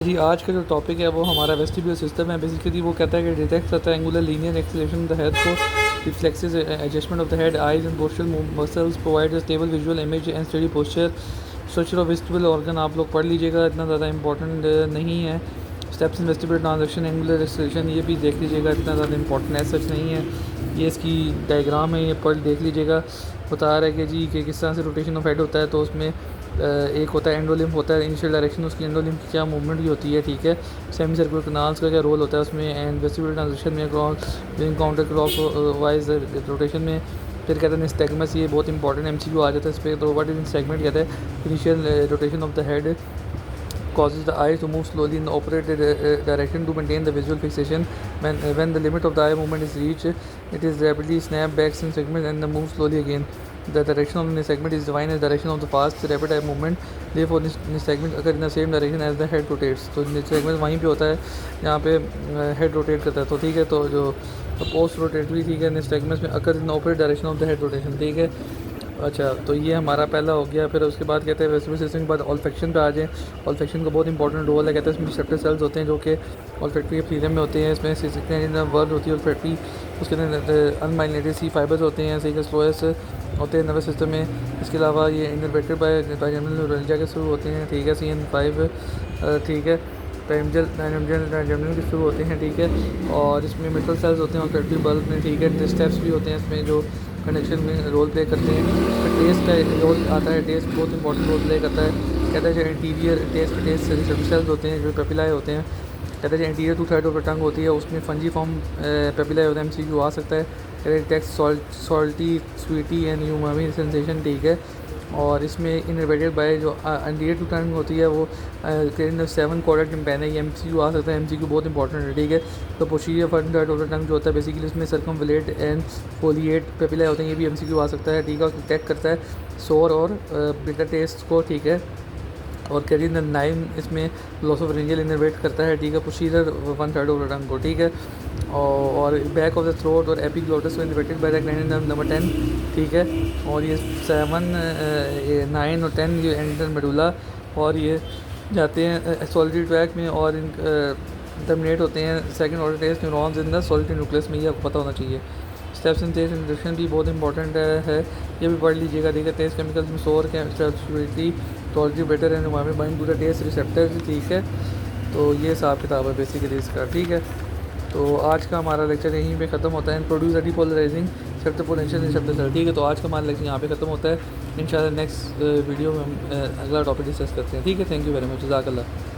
जी, आज का जो टॉपिक है वो हमारा वेस्टिब्यूलर सिस्टम है। बेसिकली वो कहता है कि डिटेक्ट करता है angular linear acceleration of the head को, reflexes adjustment of the head, eyes and postural muscles, provide a stable visual image and study posture. Structure of vestibular organ आप लोग पढ़ लीजिएगा, इतना ज़्यादा इंपॉर्टेंट नहीं है। Steps in vestibular transaction, angular acceleration, ये भी देख लीजिएगा, इतना ज़्यादा इंपॉर्टेंट है, सच नहीं है। ये इसकी डायग्राम है, ये पढ़ देख लीजिएगा। बता रहा है कि जी कि किस तरह से रोटेशन ऑफ हेड होता है। तो उसमें एक होता है एंडोलिम्फ होता है, इनिशियल डायरेक्शन उसकी एंडोलिम्फ की क्या मूवमेंट की होती है, ठीक है। सेमी सर्कुलर कनाल्स का क्या रोल होता है उसमें, एंड वेस्टिबुलर ट्रांजिशन में काउंटर क्लॉक वाइज रोटेशन में। फिर कहते हैं निस्टैग्मस, ये बहुत इंपॉर्टेंट एमसीक्यू आ जाता है इस पर। तो व्हाट इज निस्टैग्मेंट, कहते हैं initial rotation of the head causes the eye to move slowly in the opposite direction to maintain the visual fixation. When the limit of the eye movement is reached, it is rapidly snap back in segment and then move slowly again. The direction of the segment is defined as direction of the fast rapid eye movement. Therefore, this segment occur in the same direction as the head rotates. तो segment वहीं पे होता है जहाँ पे head rotate करता है। तो ठीक है, तो जो पोस्ट रोटेटरी, ठीक है, निस्टैग्मस में occur in the opposite direction of the head rotation, ठीक है। अच्छा, तो ये हमारा पहला हो गया। फिर उसके बाद कहते हैं वेस्टिबुलर सिस्टम के बाद ऑल्फेक्शन पे आ जाएँ। ऑल्फेक्शन का बहुत इंपॉर्टेंट रोल है। कहते हैं इसमें रिसेप्टर सेल्स होते हैं जो कि ऑल्फैक्टरी एपिथेलियम में होते हैं। इसमें वर्ड होती है ऑल्फैक्टरी, उसके अंदर अनमाइलिनेटेड सी फाइबर्स होते हैं, सही स्लोएस होते हैं नर्वस सिस्टम में। इसके अलावा ये इनर्वेटेड बायजनरल न्यूरल्जिया के शुरू होते हैं, ठीक है, CN5, ठीक है, टाइमजल के शुरू होते हैं, ठीक है। और इसमें मेटल सेल्स होते हैं ऑल्फैक्टरी बल्ब में, ठीक है। स्टेप्स भी होते हैं इसमें जो कंडक्शन में रोल प्ले करते हैं। फिर टेस्ट का रोल आता है, टेस्ट बहुत इंपॉर्टेंट रोल प्ले करता है। कहता है जो इंटीरियर टेस्ट सेल्स होते हैं जो पेपिलाए होते हैं, कहते हैं जो anterior two third of the tongue होती है उसमें फंजी फॉर्म पेपिलाए होता है, MCQ आ सकता है। कहते हैं text salty sweety and umami sensation, ठीक है। और इसमें इनर्वेटेड बाय जो अंटीरियर टू टंग होती है वो 7 क्वाड्रेंट टिम्पैन है, ये MCQ आ सकता है। MCQ बहुत इंपॉर्टेंट है, ठीक है। तो posterior front third of the टंग जो होता है बेसिकली इसमें सर्कमवलेट एंड फोलिएट पेपिलाए होते हैं, ये भी MCQ आ सकता है, ठीक है। चेक करता है सोर और बिटर टेस्ट को, ठीक है। और कैरियर द 9 इसमें लॉस ऑफ रेंजल इनर्वेट करता है, ठीक है, पोस्टीरियर 1/3 ऑफ द टंग को, ठीक है। और बैक ऑफ द थ्रोट और एपिग्लोटिस को inverted by the gland number 10, ठीक है। और ये 7, 9 और 10 ये एंटर मेडुला, और ये जाते हैं सॉलिटरी ट्रैक में और इन टर्मिनेट होते हैं second order taste neurons in the solitary nucleus में, ये आपको पता होना चाहिए। स्टेप्स इन टेस्ट इंडक्शन भी बहुत इंपॉर्टेंट है, ये भी पढ़ लीजिएगा, ठीक है। टेस्ट केमिकल्स में सोर कैप्सिटी टॉलजी bitter and umami bind to the taste receptor, ठीक है। तो ये हिसाब किताब है बेसिकली इसका, ठीक है। तो आज का हमारा लेक्चर यहीं पे ख़त्म होता है। प्रोड्यूस डीपोलराइजिंग शब्द पोटेंशियल शब्द सर, ठीक है। तो आज का हमारा लेक्चर यहाँ पे ख़त्म होता है। इंशाल्लाह नेक्स्ट वीडियो में हम अगला टॉपिक डिस्कस करते हैं, ठीक है। थैंक यू वेरी मच, जज़ाकल्लाह।